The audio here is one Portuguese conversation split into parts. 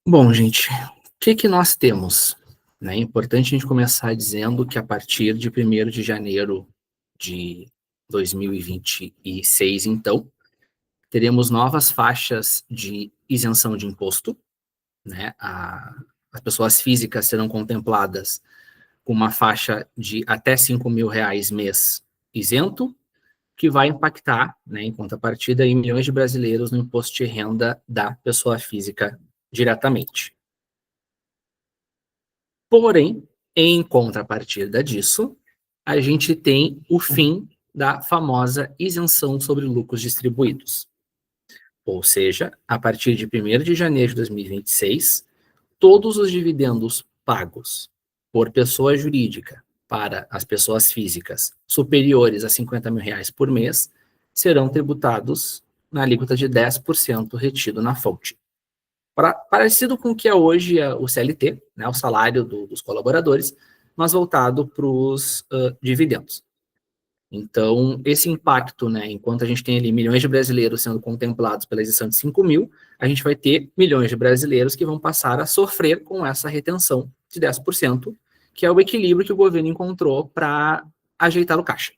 Bom, gente, o que que nós temos? Né, é importante a gente começar dizendo que a partir de 1º de janeiro de 2026, então, teremos novas faixas de isenção de imposto, né? As pessoas físicas serão contempladas com uma faixa de até R$ 5.000 mês isento, que vai impactar, né, em contrapartida, em milhões de brasileiros no imposto de renda da pessoa física diretamente. Porém, em contrapartida disso, a gente tem o fim da famosa isenção sobre lucros distribuídos. Ou seja, a partir de 1º de janeiro de 2026, todos os dividendos pagos por pessoa jurídica para as pessoas físicas superiores a R$ 50.000 por mês serão tributados na alíquota de 10% retido na fonte. Parecido com o que é hoje o CLT, né, o salário dos colaboradores, mas voltado para os dividendos. Então, esse impacto, né, enquanto a gente tem ali milhões de brasileiros sendo contemplados pela isenção de 5.000, a gente vai ter milhões de brasileiros que vão passar a sofrer com essa retenção de 10%, que é o equilíbrio que o governo encontrou para ajeitar o caixa.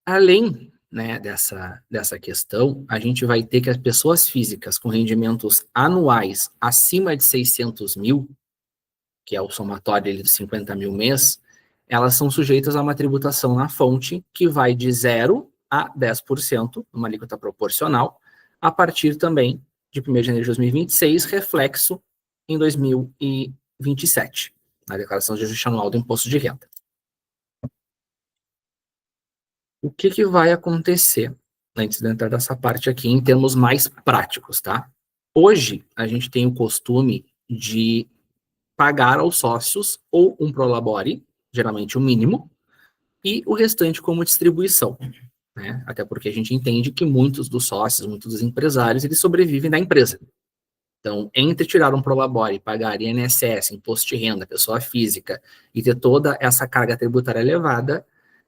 Além, né, dessa questão, a gente vai ter que as pessoas físicas com rendimentos anuais acima de 600 mil, que é o somatório ali dos 50.000 mês, elas são sujeitas a uma tributação na fonte que vai de 0 a 10%, uma alíquota proporcional, a partir também de 1º de janeiro de 2026, reflexo em 2027, na declaração de ajuste anual do imposto de renda. O que vai acontecer, antes de entrar nessa parte aqui, em termos mais práticos, tá? Hoje, a gente tem o costume de pagar aos sócios ou um prolabore, geralmente o mínimo, e o restante como distribuição, né? Até porque a gente entende que muitos dos sócios, muitos dos empresários, eles sobrevivem da empresa. Então, entre tirar um prolabore e pagar INSS, imposto de renda, pessoa física, e ter toda essa carga tributária elevada,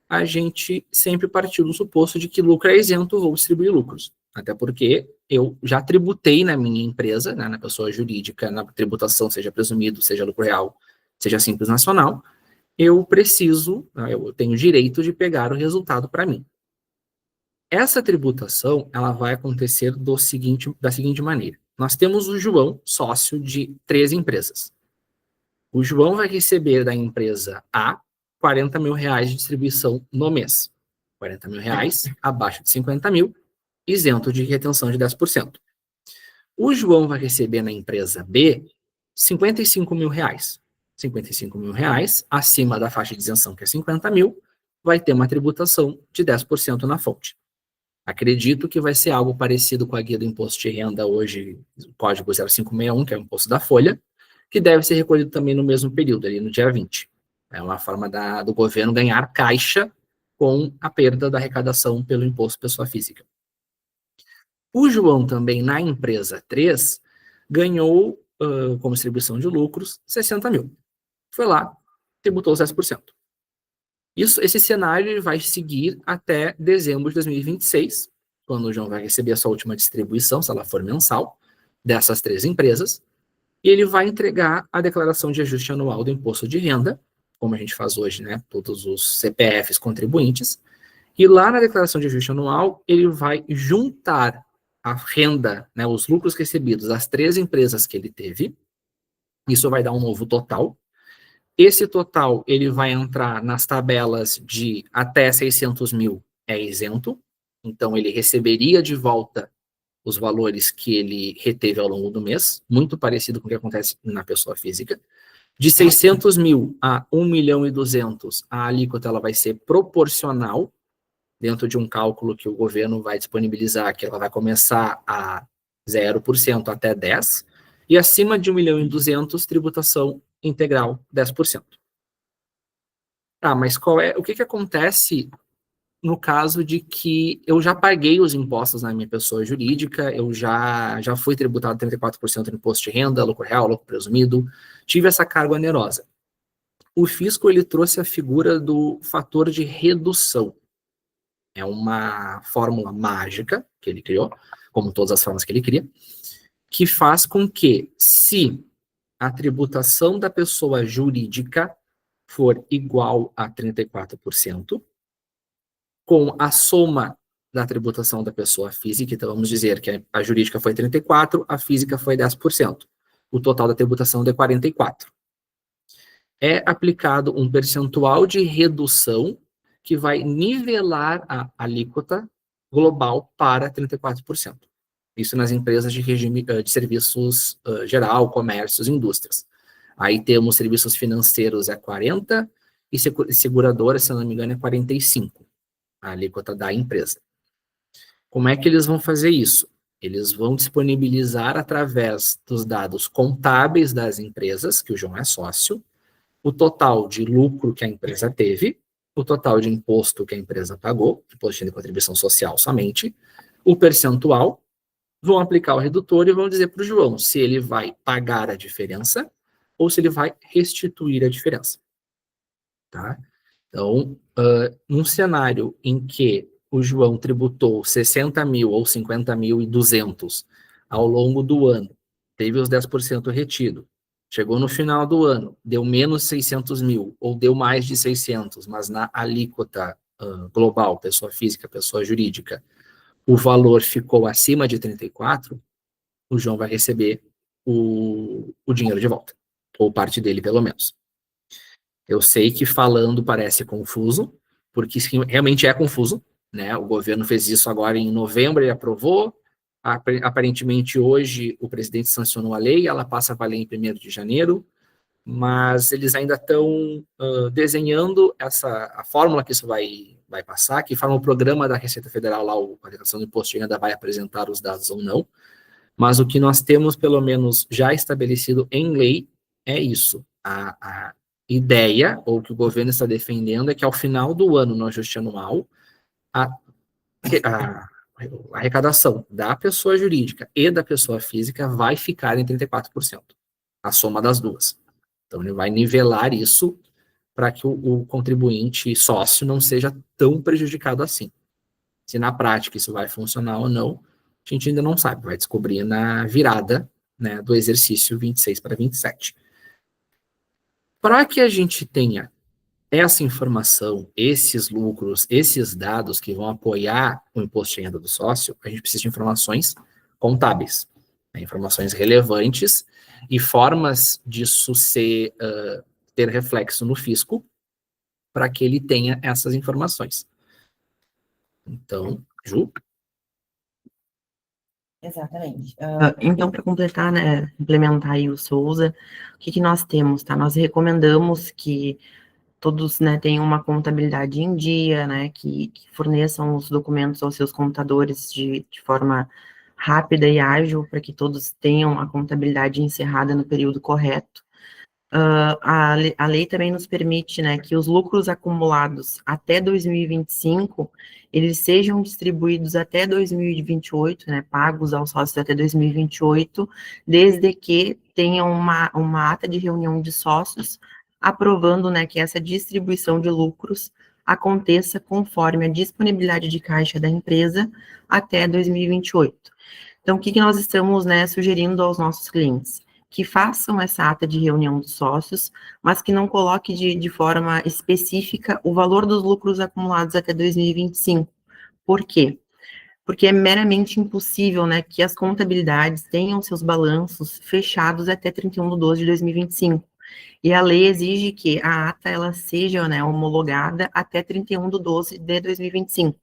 a gente sempre partiu do suposto de que lucro é isento, vou distribuir lucros. Até porque eu já tributei na minha empresa, né, na pessoa jurídica, na tributação, seja presumido, seja lucro real, seja simples nacional, eu preciso, eu tenho direito de pegar o resultado para mim. Essa tributação, ela vai acontecer da seguinte maneira. Nós temos o João, sócio de 3 empresas. O João vai receber da empresa A R$ 40.000 de distribuição no mês. R$ 40.000 abaixo de 50.000, isento de retenção de 10%. O João vai receber na empresa B R$ 55.000. R$ 55.000 acima da faixa de isenção, que é 50.000, vai ter uma tributação de 10% na fonte. Acredito que vai ser algo parecido com a guia do imposto de renda hoje, o código 0561, que é o imposto da folha, que deve ser recolhido também no mesmo período, ali no dia 20. É uma forma do governo ganhar caixa com a perda da arrecadação pelo imposto pessoa física. O João também, na empresa 3, ganhou, como distribuição de lucros, 60.000. Foi lá, tributou os 10%. Esse cenário vai seguir até dezembro de 2026, quando o João vai receber a sua última distribuição, se ela for mensal, dessas 3 empresas, e ele vai entregar a declaração de ajuste anual do imposto de renda, como a gente faz hoje, né, todos os CPFs contribuintes, e lá na declaração de ajuste anual, ele vai juntar a renda, né, os lucros recebidos das 3 empresas que ele teve, isso vai dar um novo total. Esse total, ele vai entrar nas tabelas de até 600.000 é isento, então ele receberia de volta os valores que ele reteve ao longo do mês, muito parecido com o que acontece na pessoa física. De 600.000 a 1.200.000, a alíquota ela vai ser proporcional, dentro de um cálculo que o governo vai disponibilizar, que ela vai começar a 0% até 10%, e acima de 1.200.000, tributação integral 10%. Mas o que acontece no caso de que eu já paguei os impostos na minha pessoa jurídica, eu já fui tributado 34% no imposto de renda, lucro real, lucro presumido, tive essa carga onerosa. O fisco, ele trouxe a figura do fator de redução. É uma fórmula mágica que ele criou, como todas as formas que ele cria, que faz com que, se a tributação da pessoa jurídica for igual a 34%, com a soma da tributação da pessoa física, então vamos dizer que a jurídica foi 34%, a física foi 10%. O total da tributação é 44%. É aplicado um percentual de redução que vai nivelar a alíquota global para 34%. Isso nas empresas de regime de serviços geral, comércios, indústrias. Aí temos serviços financeiros 40% e seguradoras, se não me engano, 45%, a alíquota da empresa. Como é que eles vão fazer isso? Eles vão disponibilizar através dos dados contábeis das empresas, que o João é sócio, o total de lucro que a empresa teve, o total de imposto que a empresa pagou, imposto de contribuição social somente, o percentual, vão aplicar o redutor e vão dizer para o João se ele vai pagar a diferença ou se ele vai restituir a diferença. Tá? Então, num cenário em que o João tributou 60 mil ou 50.200 ao longo do ano, teve os 10% retido, chegou no final do ano, deu menos 600 mil ou deu mais de 600, mas na alíquota global, pessoa física, pessoa jurídica, o valor ficou acima de 34, o João vai receber o dinheiro de volta, ou parte dele pelo menos. Eu sei que falando parece confuso, porque realmente é confuso, né? O governo fez isso agora em novembro, ele aprovou, aparentemente hoje o presidente sancionou a lei, ela passa a valer em 1º de janeiro, mas eles ainda estão desenhando a fórmula que isso vai passar, que forma o programa da Receita Federal lá, a declaração do imposto de renda vai apresentar os dados ou não, mas o que nós temos, pelo menos, já estabelecido em lei é isso. A ideia, ou que o governo está defendendo, é que ao final do ano, no ajuste anual, a arrecadação da pessoa jurídica e da pessoa física vai ficar em 34%, a soma das duas. Então, ele vai nivelar isso para que o contribuinte sócio não seja tão prejudicado assim. Se na prática isso vai funcionar ou não, a gente ainda não sabe, vai descobrir na virada, né, do exercício 26 para 27. Para que a gente tenha essa informação, esses lucros, esses dados que vão apoiar o imposto de renda do sócio, a gente precisa de informações contábeis, né, informações relevantes e formas disso ter reflexo no fisco para que ele tenha essas informações. Então, Ju? Exatamente. Então, para completar, né, implementar aí o Souza, o que nós temos, tá? Nós recomendamos que todos, né, tenham uma contabilidade em dia, né, que forneçam os documentos aos seus contadores de forma rápida e ágil, para que todos tenham a contabilidade encerrada no período correto. A lei também nos permite, né, que os lucros acumulados até 2025, eles sejam distribuídos até 2028, né, pagos aos sócios até 2028, desde que tenham uma ata de reunião de sócios aprovando, né, que essa distribuição de lucros aconteça conforme a disponibilidade de caixa da empresa até 2028. Então, o que nós estamos, né, sugerindo aos nossos clientes? Que façam essa ata de reunião dos sócios, mas que não coloque de forma específica o valor dos lucros acumulados até 2025. Por quê? Porque é meramente impossível, né, que as contabilidades tenham seus balanços fechados até 31/12 de 2025. E a lei exige que a ata ela seja, né, homologada até 31/12 de 2025.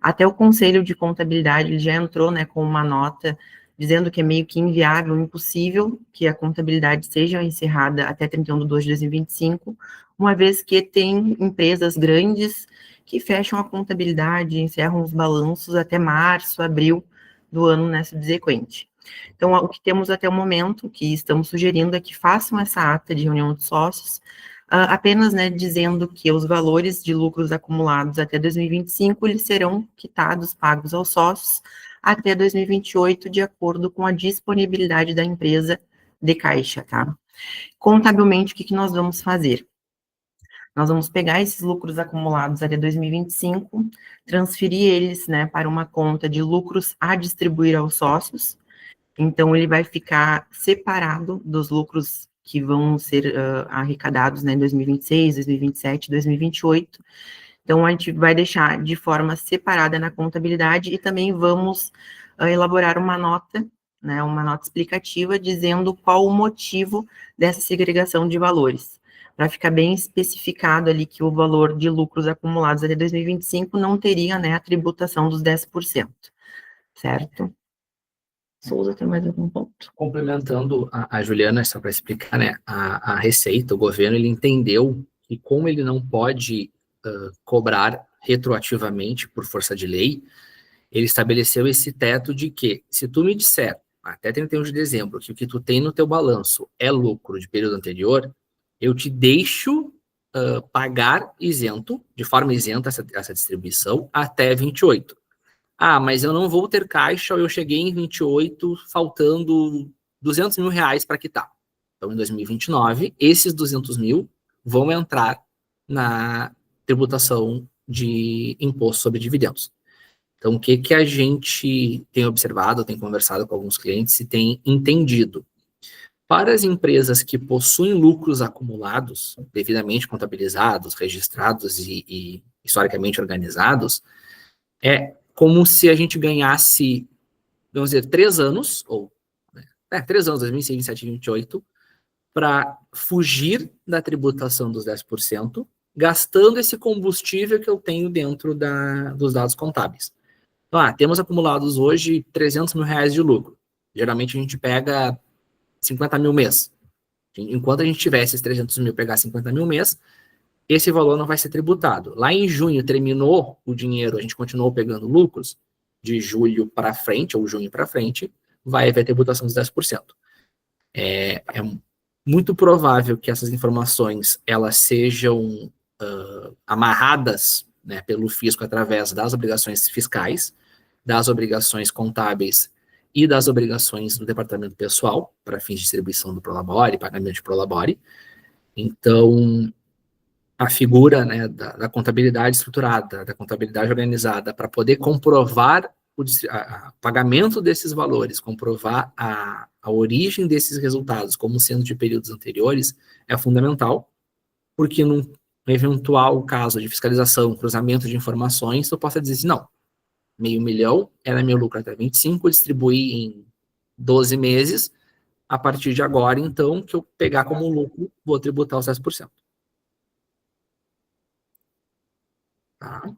Até o Conselho de Contabilidade ele já entrou, né, com uma nota dizendo que é meio que inviável, impossível que a contabilidade seja encerrada até 31/12 de 2025, uma vez que tem empresas grandes que fecham a contabilidade, encerram os balanços até março, abril do ano, né, subsequente. Então, o que temos até o momento, que estamos sugerindo, é que façam essa ata de reunião de sócios, apenas, né, dizendo que os valores de lucros acumulados até 2025, eles serão quitados, pagos aos sócios, até 2028, de acordo com a disponibilidade da empresa de caixa, tá? Contabilmente, o que nós vamos fazer? Nós vamos pegar esses lucros acumulados até 2025, transferir eles, né, para uma conta de lucros a distribuir aos sócios. Então, ele vai ficar separado dos lucros que vão ser arrecadados, né, em 2026, 2027, 2028. Então, a gente vai deixar de forma separada na contabilidade e também vamos elaborar uma nota, né, uma nota explicativa dizendo qual o motivo dessa segregação de valores, para ficar bem especificado ali que o valor de lucros acumulados até 2025 não teria, né, a tributação dos 10%, certo? Souza, tem mais algum ponto? Complementando a Juliana, só para explicar, né, a Receita, o governo, ele entendeu que como ele não pode cobrar retroativamente por força de lei, ele estabeleceu esse teto de que, se tu me disser, até 31 de dezembro, que o que tu tem no teu balanço é lucro de período anterior, eu te deixo pagar isento, de forma isenta, essa distribuição, até 28. Ah, mas eu não vou ter caixa, eu cheguei em 28, faltando 200 mil reais para quitar. Então, em 2029, esses 200 mil vão entrar na tributação de imposto sobre dividendos. Então, o que, que a gente tem observado, tem conversado com alguns clientes e tem entendido? Para as empresas que possuem lucros acumulados, devidamente contabilizados, registrados e historicamente organizados, é como se a gente ganhasse, vamos dizer, 3 anos, ou 3 anos, 2026, 2027 e 2028, para fugir da tributação dos 10%, gastando esse combustível que eu tenho dentro dos dados contábeis. Então, temos acumulados hoje 300 mil reais de lucro. Geralmente a gente pega 50 mil mês. Enquanto a gente tiver esses 300 mil, pegar 50 mil mês, esse valor não vai ser tributado. Lá em junho terminou o dinheiro, a gente continuou pegando lucros, de julho para frente, ou junho para frente, vai haver tributação dos 10%. É muito provável que essas informações elas sejam amarradas, né, pelo fisco através das obrigações fiscais, das obrigações contábeis e das obrigações do departamento pessoal, para fins de distribuição do Prolabore, pagamento de Prolabore. Então, a figura, né, da contabilidade estruturada, da contabilidade organizada, para poder comprovar o pagamento desses valores, comprovar a origem desses resultados como sendo de períodos anteriores, é fundamental, porque num eventual caso de fiscalização, cruzamento de informações, eu posso dizer assim, não, $500 mil era meu lucro até 25, distribuí em 12 meses, a partir de agora, então, que eu pegar como lucro, vou tributar os 10%. Tá?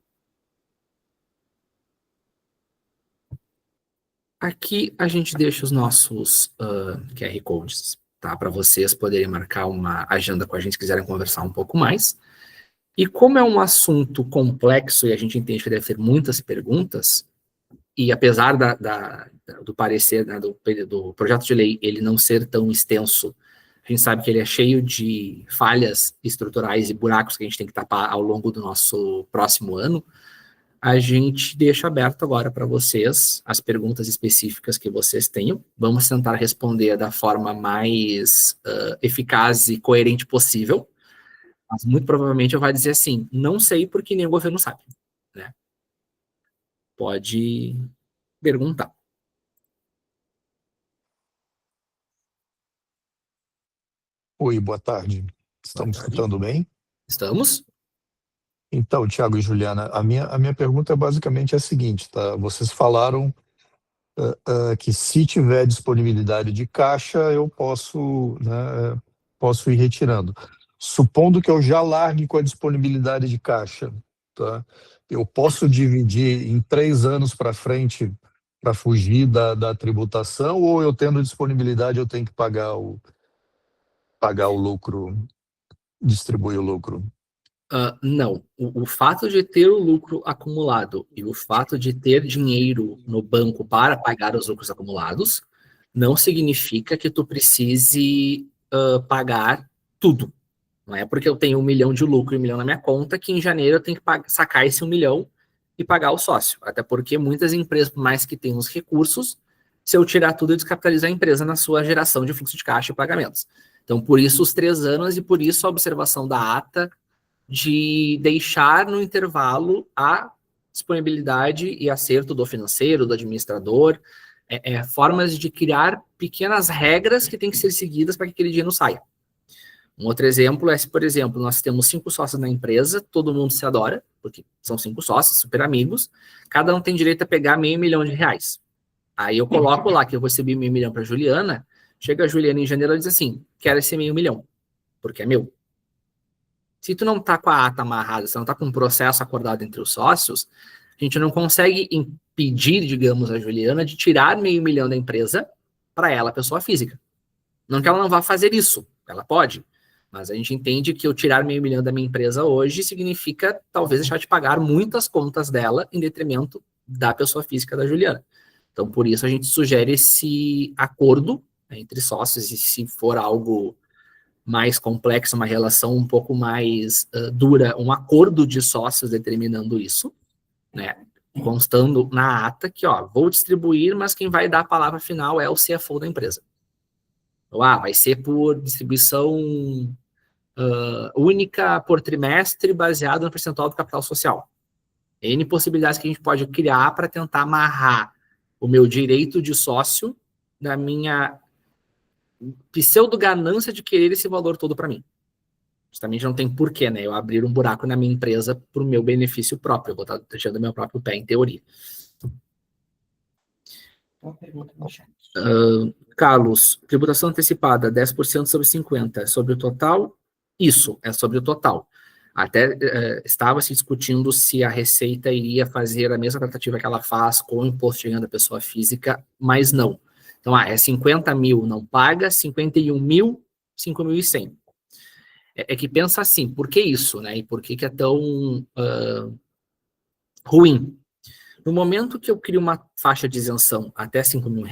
Aqui a gente deixa os nossos QR Codes, tá? Para vocês poderem marcar uma agenda com a gente, se quiserem conversar um pouco mais. E como é um assunto complexo e a gente entende que deve ter muitas perguntas, e apesar do parecer, né, do projeto de lei, ele não ser tão extenso, a gente sabe que ele é cheio de falhas estruturais e buracos que a gente tem que tapar ao longo do nosso próximo ano, a gente deixa aberto agora para vocês as perguntas específicas que vocês tenham. Vamos tentar responder da forma mais eficaz e coerente possível, mas muito provavelmente eu vou dizer assim, não sei porque nem o governo sabe, né? Pode perguntar. Oi, boa tarde. Estamos escutando bem? Estamos? Então, Tiago e Juliana, a minha pergunta é basicamente a seguinte, tá? Vocês falaram que se tiver disponibilidade de caixa, eu posso, né, posso ir retirando. Supondo que eu já largue com a disponibilidade de caixa, tá? Eu posso dividir em 3 anos para frente para fugir da tributação, ou eu tendo disponibilidade eu tenho que pagar o lucro, distribuir o lucro? Não. O fato de ter o lucro acumulado e o fato de ter dinheiro no banco para pagar os lucros acumulados não significa que tu precise pagar tudo. Não é porque eu tenho 1 milhão de lucro e 1 milhão na minha conta que em janeiro eu tenho que sacar esse 1 milhão e pagar o sócio. Até porque muitas empresas, por mais que tenham os recursos, se eu tirar tudo, eu descapitalizo a empresa na sua geração de fluxo de caixa e pagamentos. Então, por isso os 3 anos e por isso a observação da ata de deixar no intervalo a disponibilidade e acerto do financeiro, do administrador, formas de criar pequenas regras que têm que ser seguidas para que aquele dinheiro saia. Um outro exemplo é se, por exemplo, nós temos 5 sócios na empresa, todo mundo se adora, porque são 5 sócios, super amigos, cada um tem direito a pegar R$500 mil. Aí eu coloco lá que eu vou receber R$500 mil para a Juliana, chega a Juliana em janeiro e diz assim, quero esse R$500 mil, porque é meu. Se tu não tá com a ata amarrada, se não tá com um processo acordado entre os sócios, a gente não consegue impedir, digamos, a Juliana de tirar R$500 mil da empresa para ela, pessoa física. Não que ela não vá fazer isso, ela pode, mas a gente entende que eu tirar R$500 mil da minha empresa hoje significa talvez deixar de pagar muitas contas dela em detrimento da pessoa física da Juliana. Então, por isso a gente sugere esse acordo, né, entre sócios, e se for algo mais complexo, uma relação um pouco mais dura, um acordo de sócios determinando isso, né, constando na ata que, ó, vou distribuir, mas quem vai dar a palavra final é o CFO da empresa. Então, vai ser por distribuição única por trimestre, baseado no percentual do capital social. N possibilidades que a gente pode criar para tentar amarrar o meu direito de sócio da minha pseudo-ganância de querer esse valor todo para mim. Justamente não tem porquê, né? Eu abrir um buraco na minha empresa para o meu benefício próprio. Eu vou estar deixando meu próprio pé, em teoria. Uma pergunta no chat. Carlos, tributação antecipada, 10% sobre 50%. Sobre o total? Isso, é sobre o total. Até estava se discutindo se a Receita iria fazer a mesma tratativa que ela faz com o imposto de renda da pessoa física, mas não. Então, é 50 mil não paga, 51 mil, 5.100. É que pensa assim, por que isso, né? E por que é tão ruim? No momento que eu crio uma faixa de isenção até R$5 mil,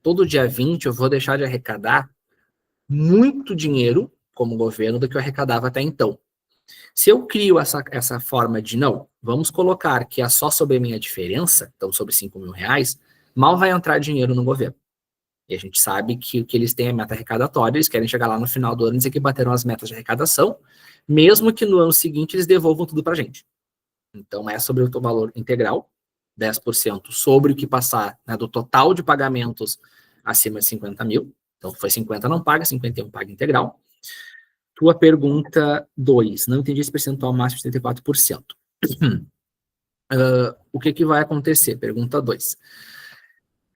todo dia 20 eu vou deixar de arrecadar muito dinheiro como governo do que eu arrecadava até então. Se eu crio essa forma de, não, vamos colocar que é só sobre a minha diferença, então sobre R$5 mil, mal vai entrar dinheiro no governo. E a gente sabe que eles têm a meta arrecadatória, eles querem chegar lá no final do ano e dizer que bateram as metas de arrecadação, mesmo que no ano seguinte eles devolvam tudo para a gente. Então é sobre o valor integral, 10% sobre o que passar, né, do total de pagamentos acima de 50 mil. Então foi 50 não paga, 51 paga integral. Tua pergunta 2, não entendi esse percentual máximo de 34%. O que vai acontecer? Pergunta 2.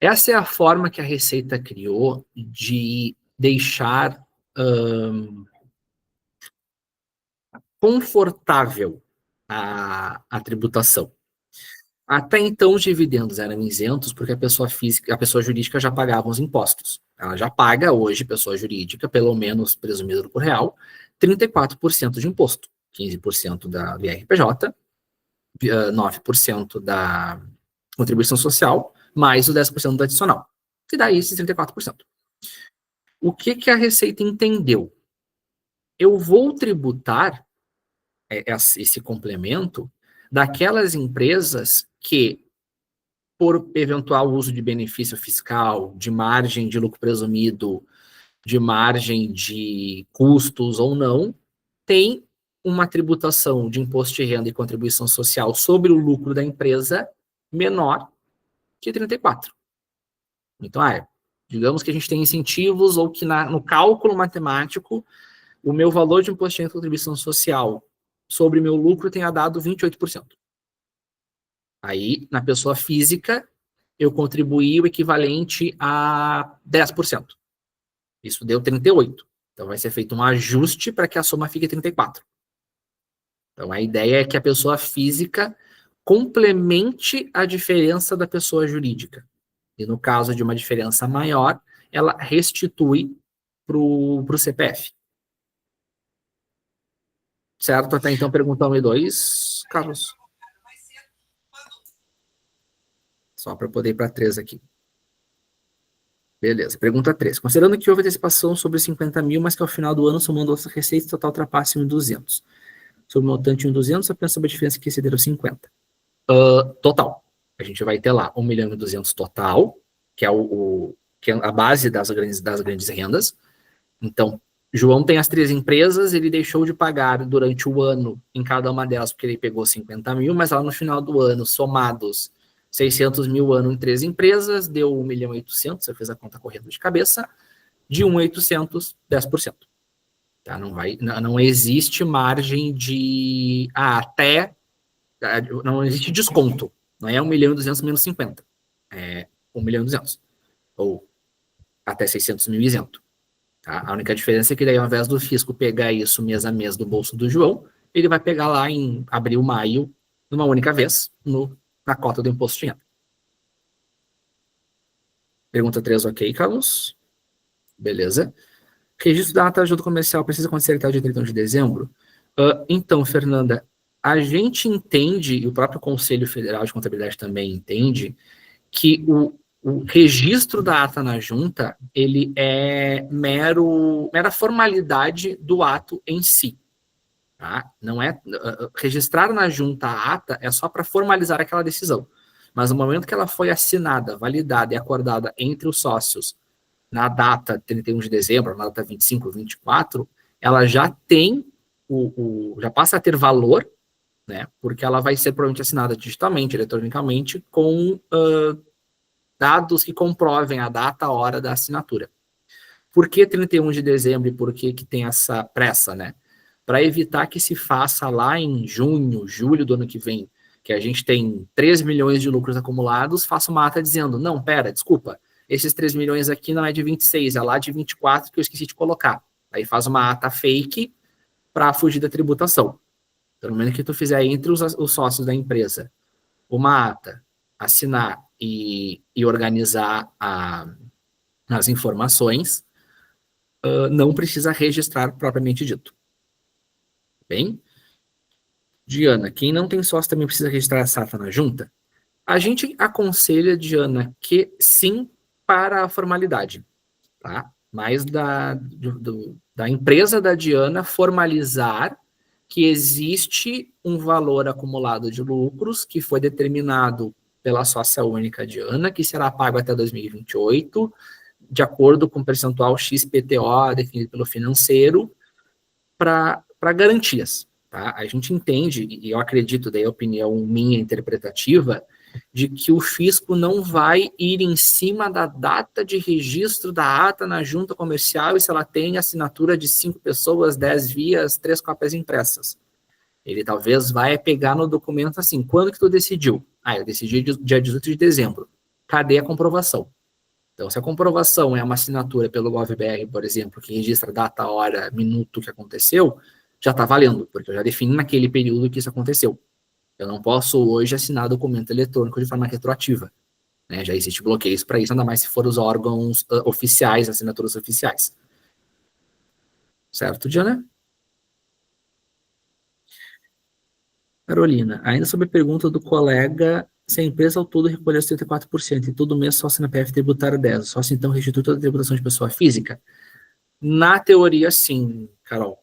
Essa é a forma que a Receita criou de deixar confortável a tributação. Até então, os dividendos eram isentos porque a pessoa física, a pessoa jurídica já pagava os impostos. Ela já paga hoje, pessoa jurídica, pelo menos presumido lucro real, 34% de imposto, 15% do IRPJ, 9% da contribuição social, mais o 10% do adicional, que dá esses 34%. O que a Receita entendeu? Eu vou tributar esse complemento daquelas empresas que, por eventual uso de benefício fiscal, de margem de lucro presumido, de margem de custos ou não, tem uma tributação de imposto de renda e contribuição social sobre o lucro da empresa menor que 34%. Então, digamos que a gente tem incentivos ou que no cálculo matemático, o meu valor de imposto de renda e contribuição social sobre meu lucro tenha dado 28%. Aí, na pessoa física, eu contribuí o equivalente a 10%. Isso deu 38%. Então, vai ser feito um ajuste para que a soma fique 34%. Então, a ideia é que a pessoa física complemente a diferença da pessoa jurídica. E no caso de uma diferença maior, ela restitui para o CPF. Certo? Até então, pergunta 1 e 2, Carlos. Só para poder ir para 3 aqui. Beleza. Pergunta 3. Considerando que houve antecipação sobre 50 mil, mas que ao final do ano, somando outras receitas, total ultrapassa 1.200. Sobre o montante 1.200, apenas sobre a diferença que excederam 50. Total. A gente vai ter lá 1.200.000 total, que é que é a base das grandes rendas. Então, João tem as 3 empresas, ele deixou de pagar durante o ano em cada uma delas, porque ele pegou 50 mil, mas lá no final do ano, somados 600 mil ano em 3 empresas, deu 1.800.000, você fez a conta correndo de cabeça, de 1.800, 10%. Tá? Não existe margem de até, não existe desconto, não é 1.200.000 menos 50, é 1.200.000, ou até 600 mil isento. Tá? A única diferença é que daí, ao invés do fisco pegar isso mês a mês do bolso do João, ele vai pegar lá em abril, maio, numa única vez, na cota do imposto de renda. Pergunta 3, ok, Carlos? Beleza. Registro da ata de ajuda comercial precisa acontecer até o dia 31 de dezembro? Então, Fernanda, a gente entende, e o próprio Conselho Federal de Contabilidade também entende, que o registro da ata na junta, ele é mera formalidade do ato em si. Tá? Não é, registrar na junta a ata é só para formalizar aquela decisão. Mas no momento que ela foi assinada, validada e acordada entre os sócios na data 31 de dezembro, na data 25, 24, ela já tem já passa a ter valor, né? Porque ela vai ser provavelmente assinada digitalmente, eletronicamente, com dados que comprovem a data, a hora da assinatura. Por que 31 de dezembro e por que tem essa pressa, né? Para evitar que se faça lá em junho, julho do ano que vem, que a gente tem 3 milhões de lucros acumulados, faça uma ata dizendo, não, pera, desculpa, esses 3 milhões aqui não é de 26, é lá de 24 que eu esqueci de colocar. Aí faz uma ata fake para fugir da tributação. Pelo menos que tu fizer entre os sócios da empresa uma ata, assinar e organizar as informações, não precisa registrar propriamente dito. Bem? Diana, quem não tem sócio também precisa registrar essa ata na junta? A gente aconselha, Diana, que sim para a formalidade, tá? Mas da empresa da Diana formalizar que existe um valor acumulado de lucros que foi determinado pela sócia única Diana, que será pago até 2028, de acordo com o percentual XPTO definido pelo financeiro, para garantias. Tá? A gente entende, e eu acredito, daí a opinião minha interpretativa, de que o fisco não vai ir em cima da data de registro da ata na junta comercial e se ela tem assinatura de 5 pessoas, 10 vias, 3 cópias impressas. Ele talvez vai pegar no documento assim, quando que tu decidiu? Eu decidi dia 18 de dezembro. Cadê a comprovação? Então, se a comprovação é uma assinatura pelo GovBR, por exemplo, que registra data, hora, minuto que aconteceu, já está valendo, porque eu já defini naquele período que isso aconteceu. Eu não posso hoje assinar documento eletrônico de forma retroativa. Né? Já existe bloqueios para isso, ainda mais se for os órgãos oficiais, assinaturas oficiais. Certo, Diana? Carolina, ainda sobre a pergunta do colega, se a empresa ao todo recolher 74% e todo mês só CNPF tributário 10%, só se então restitui toda a tributação de pessoa física? Na teoria, sim, Carol.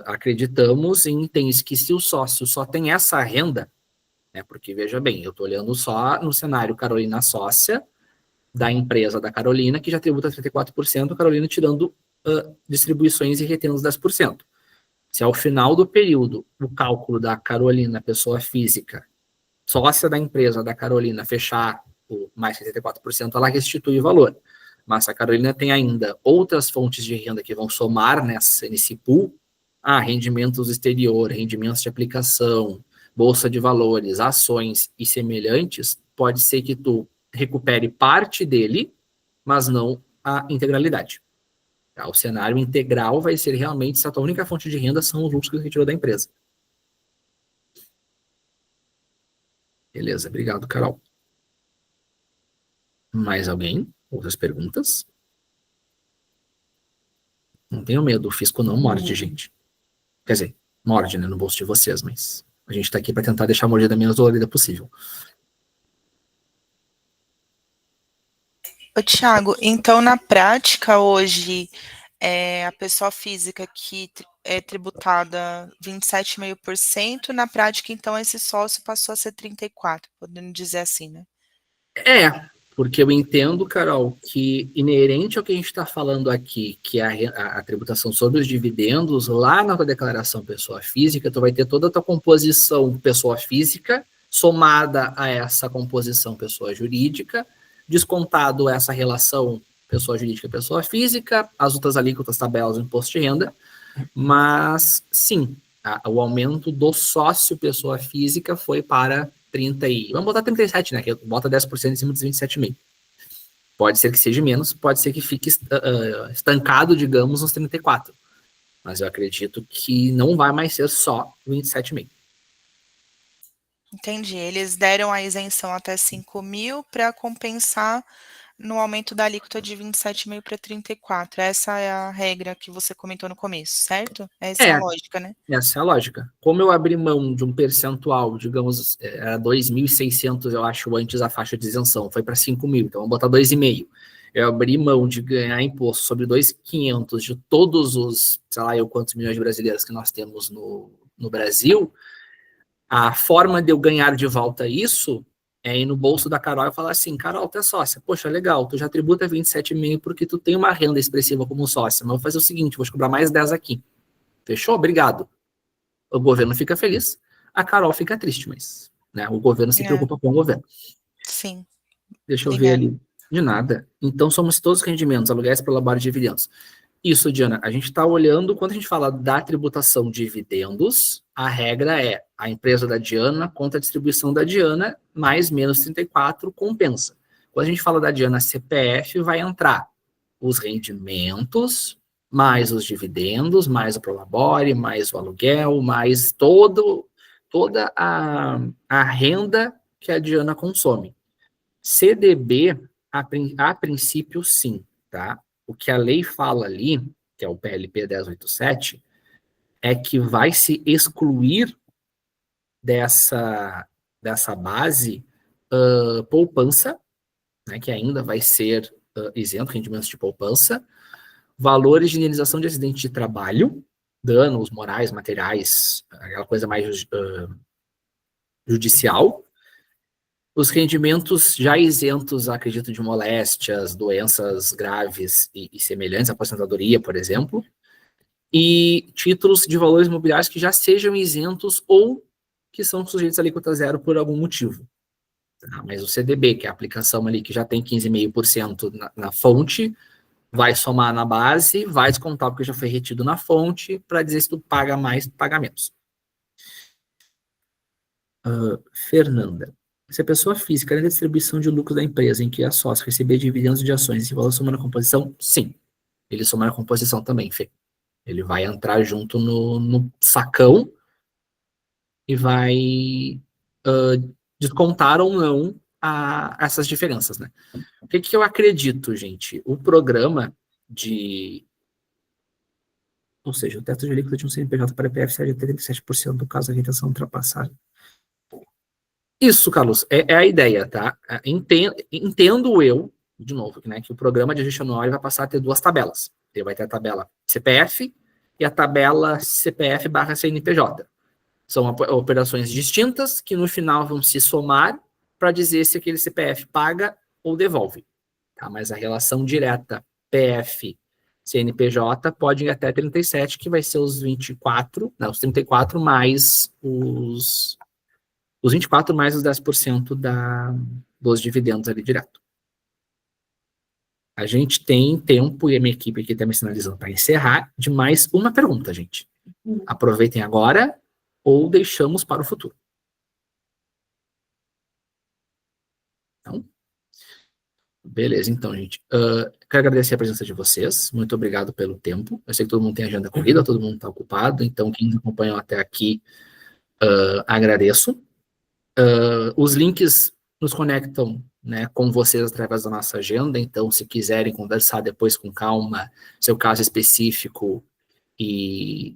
Acreditamos e entende que se o sócio só tem essa renda, né, porque veja bem, eu estou olhando só no cenário Carolina sócia da empresa da Carolina, que já tributa 34%, a Carolina tirando distribuições e retendo os 10%. Se ao final do período o cálculo da Carolina, pessoa física, sócia da empresa da Carolina, fechar o mais 74%, ela restitui o valor. Mas se a Carolina tem ainda outras fontes de renda que vão somar nesse pool, rendimentos exterior, rendimentos de aplicação, bolsa de valores, ações e semelhantes, pode ser que tu recupere parte dele, mas não a integralidade. Tá? O cenário integral vai ser realmente se a tua única fonte de renda são os lucros que você retirou da empresa. Beleza, obrigado, Carol. Mais alguém? Outras perguntas? Não tenham medo, o fisco não morde, gente. Quer dizer, morde, né, no bolso de vocês, mas a gente tá aqui para tentar deixar a mordida menos dolorida possível. Ô, Thiago, então na prática hoje, a pessoa física que é tributada 27,5%, na prática, então, esse sócio passou a ser 34%, podendo dizer assim, né? Porque eu entendo, Carol, que inerente ao que a gente está falando aqui, que é a tributação sobre os dividendos, lá na tua declaração pessoa física, tu vai ter toda a tua composição pessoa física, somada a essa composição pessoa jurídica, descontado essa relação pessoa jurídica pessoa física, as outras alíquotas, tabelas do imposto de renda, mas sim, o aumento do sócio pessoa física foi para 30 e... Vamos botar 37, né? Que bota 10% em cima dos 27,5. Pode ser que seja menos, pode ser que fique estancado, digamos, nos 34. Mas eu acredito que não vai mais ser só 27,5. Entendi. Eles deram a isenção até 5 mil para compensar no aumento da alíquota de 27,5 para 34. Essa é a regra que você comentou no começo, certo? Essa é a lógica, né? Essa é a lógica. Como eu abri mão de um percentual, digamos, era 2.600, eu acho, antes a faixa de isenção, foi para 5 mil, então vamos botar 2,5. Eu abri mão de ganhar imposto sobre 2.500 de todos os, sei lá, quantos milhões de brasileiros que nós temos no Brasil. A forma de eu ganhar de volta isso é ir no bolso da Carol e falar assim, Carol, tu é sócia, poxa, legal, tu já tributa 27,5 porque tu tem uma renda expressiva como sócia, mas eu vou fazer o seguinte, vou te cobrar mais 10 aqui. Fechou? Obrigado. O governo fica feliz, a Carol fica triste, mas né, o governo se preocupa com o governo. Sim. Deixa eu ver ali. De nada. Então, somos todos os rendimentos, aluguéis pela base de dividendos. Isso, Diana, a gente está olhando, quando a gente fala da tributação de dividendos, a regra é a empresa da Diana contra a distribuição da Diana, mais menos 34, compensa. Quando a gente fala da Diana CPF, vai entrar os rendimentos, mais os dividendos, mais o prolabore, mais o aluguel, mais toda a renda que a Diana consome. CDB, a princípio, sim, tá? O que a lei fala ali, que é o PLP 1087, é que vai se excluir dessa base poupança, né, que ainda vai ser isento, rendimentos de poupança, valores de indenização de acidente de trabalho, danos morais, materiais, aquela coisa mais judicial, os rendimentos já isentos, acredito, de moléstias, doenças graves e semelhantes, aposentadoria, por exemplo, e títulos de valores imobiliários que já sejam isentos ou que são sujeitos a alíquota zero por algum motivo. Tá? Mas o CDB, que é a aplicação ali que já tem 15,5% na fonte, vai somar na base, vai descontar porque já foi retido na fonte, para dizer se tu paga mais, paga menos. Fernanda. Se a pessoa física, além da distribuição de lucros da empresa em que a sócia receber dividendos de ações e valor soma na composição, sim. Ele soma na composição também, Fê. Ele vai entrar junto no sacão e vai descontar ou não essas diferenças, né? O que eu acredito, gente? O programa ou seja, o teto de alíquota de um CNPJ para IPF seria de 37% do caso da retenção ultrapassar. Isso, Carlos, é a ideia, tá? Entendo eu, de novo, né, que o programa de ajuste anual vai passar a ter duas tabelas. Ele vai ter a tabela CPF e a tabela CPF/CNPJ. São operações distintas que no final vão se somar para dizer se aquele CPF paga ou devolve. Tá? Mas a relação direta PF-CNPJ pode ir até 37, que vai ser os os 34 mais os 24 mais os 10% dos dividendos ali direto. A gente tem tempo, e a minha equipe aqui está me sinalizando para encerrar, de mais uma pergunta, gente. Aproveitem agora ou deixamos para o futuro. Então, beleza, então, gente. Quero agradecer a presença de vocês. Muito obrigado pelo tempo. Eu sei que todo mundo tem agenda corrida, todo mundo está ocupado, então quem nos acompanhou até aqui, agradeço. Os links nos conectam, né, com vocês através da nossa agenda, então se quiserem conversar depois com calma, seu caso específico e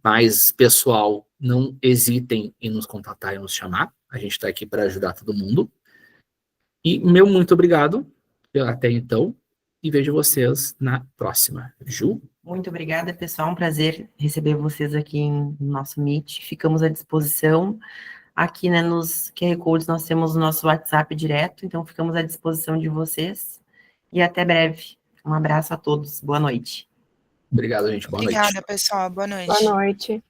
mais pessoal, não hesitem em nos contatar e nos chamar, a gente está aqui para ajudar todo mundo. E meu muito obrigado até então, e vejo vocês na próxima. Ju? Muito obrigada, pessoal, um prazer receber vocês aqui no nosso Meet, ficamos à disposição. Aqui, né, nos QR Codes nós temos o nosso WhatsApp direto, então ficamos à disposição de vocês. E até breve. Um abraço a todos. Boa noite. Obrigado, gente. Boa noite. Obrigada, pessoal. Boa noite. Boa noite.